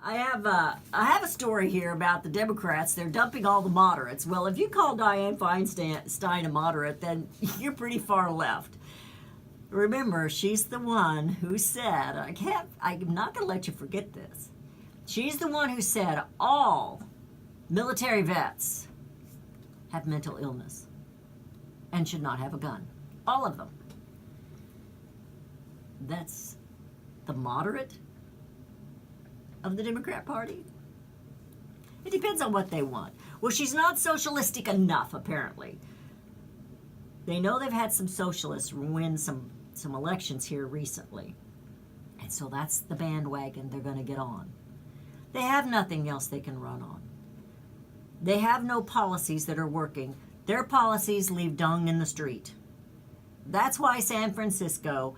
I have a story here about the Democrats. They're dumping all the moderates. Well, if you call Dianne Feinstein a moderate, then you're pretty far left. Remember, she's the one who said, I'm not going to let you forget this. She's the one who said all military vets have mental illness and should not have a gun. All of them. That's the moderate of the Democrat Party? It depends on what they want. Well, she's not socialistic enough, apparently. They know they've had some socialists win some elections here recently. And so that's the bandwagon they're going to get on. They have nothing else they can run on. They have no policies that are working. Their policies leave dung in the street. That's why San Francisco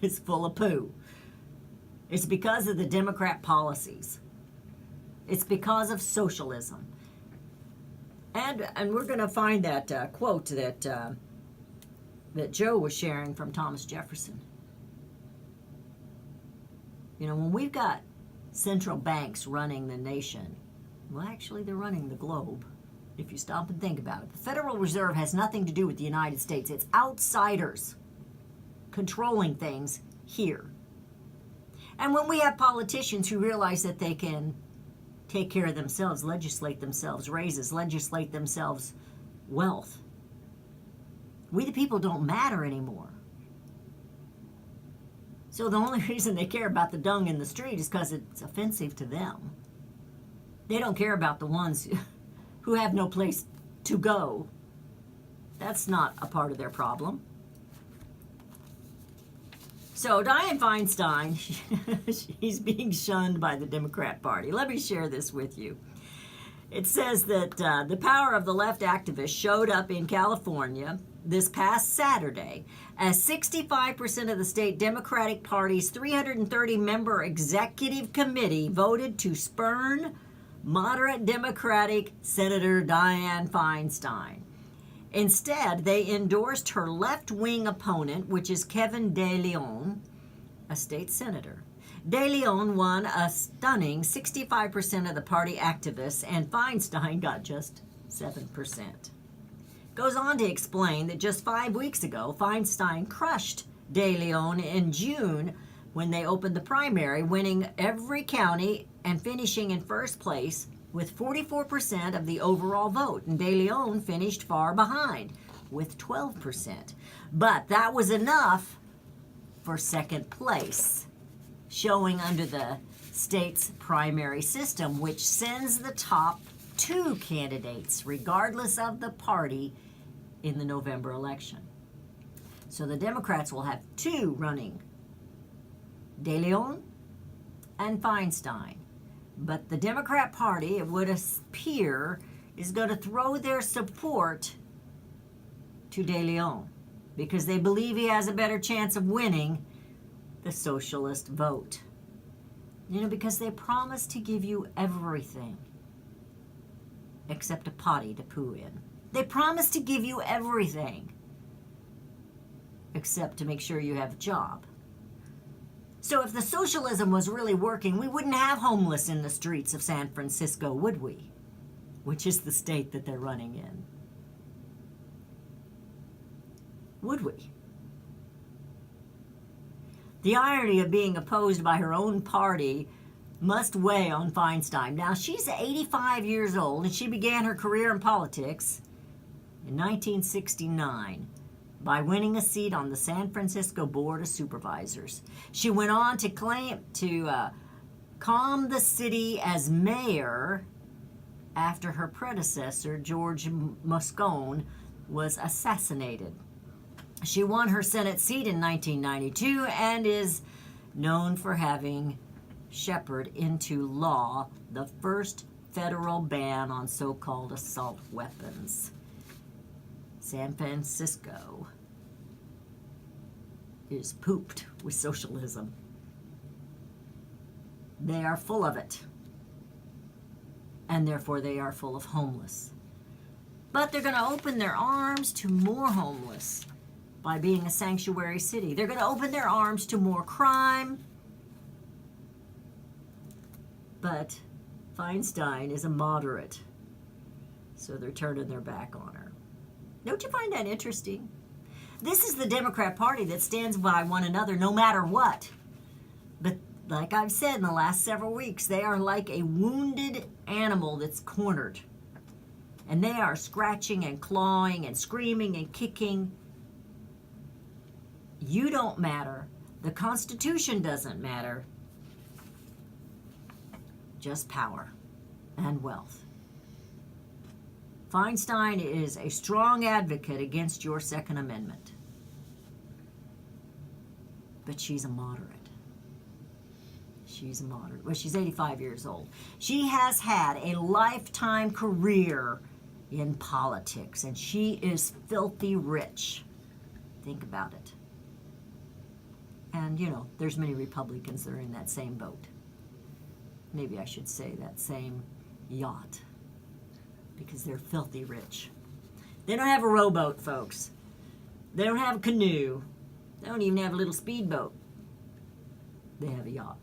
is full of poo. It's because of the Democrat policies. It's because of socialism. And we're going to find that quote that Joe was sharing from Thomas Jefferson. You know, when we've got central banks running the nation, well, actually, they're running the globe, if you stop and think about it. The Federal Reserve has nothing to do with the United States. It's outsiders controlling things here. And when we have politicians who realize that they can take care of themselves, legislate themselves raises, legislate themselves wealth, we the people don't matter anymore. So the only reason they care about the dung in the street is because it's offensive to them. They don't care about the ones who have no place to go. That's not a part of their problem. So Dianne Feinstein, she's being shunned by the Democrat Party. Let me share this with you. It says that the power of the left activists showed up in California this past Saturday as 65% of the state Democratic Party's 330-member executive committee voted to spurn moderate Democratic Senator Dianne Feinstein. Instead, they endorsed her left-wing opponent, which is Kevin De Leon, a state senator. De Leon won a stunning 65% of the party activists, and Feinstein got just 7%. Goes on to explain that just 5 weeks ago, Feinstein crushed De Leon in June when they opened the primary, winning every county and finishing in first place with 44% of the overall vote, and De Leon finished far behind with 12%. But that was enough for second place, showing under the state's primary system, which sends the top two candidates, regardless of the party, in the November election. So the Democrats will have two running, De Leon and Feinstein. But the Democrat Party, it would appear, is going to throw their support to De Leon because they believe he has a better chance of winning the socialist vote. You know, because they promise to give you everything except a potty to poo in. They promise to give you everything except to make sure you have a job. So if the socialism was really working, we wouldn't have homeless in the streets of San Francisco, would we? Which is the state that they're running in. Would we? The irony of being opposed by her own party must weigh on Feinstein. Now, she's 85 years old, and she began her career in politics in 1969. By winning a seat on the San Francisco Board of Supervisors. She went on to claim to calm the city as mayor after her predecessor, George Moscone, was assassinated. She won her Senate seat in 1992 and is known for having shepherded into law the first federal ban on so-called assault weapons. San Francisco is pooped with socialism. They are full of it. And therefore they are full of homeless. But they're going to open their arms to more homeless by being a sanctuary city. They're going to open their arms to more crime. But Feinstein is a moderate, so they're turning their back on her. Don't you find that interesting? This is the Democrat Party that stands by one another no matter what. But like I've said in the last several weeks, they are like a wounded animal that's cornered. And they are scratching and clawing and screaming and kicking. You don't matter. The Constitution doesn't matter. Just power and wealth. Feinstein is a strong advocate against your Second Amendment. But she's a moderate. She's a moderate. Well, she's 85 years old. She has had a lifetime career in politics, and she is filthy rich. Think about it. And, there's many Republicans that are in that same boat. Maybe I should say that same yacht, because they're filthy rich. They don't have a rowboat, folks. They don't have a canoe. They don't even have a little speedboat. They have a yacht.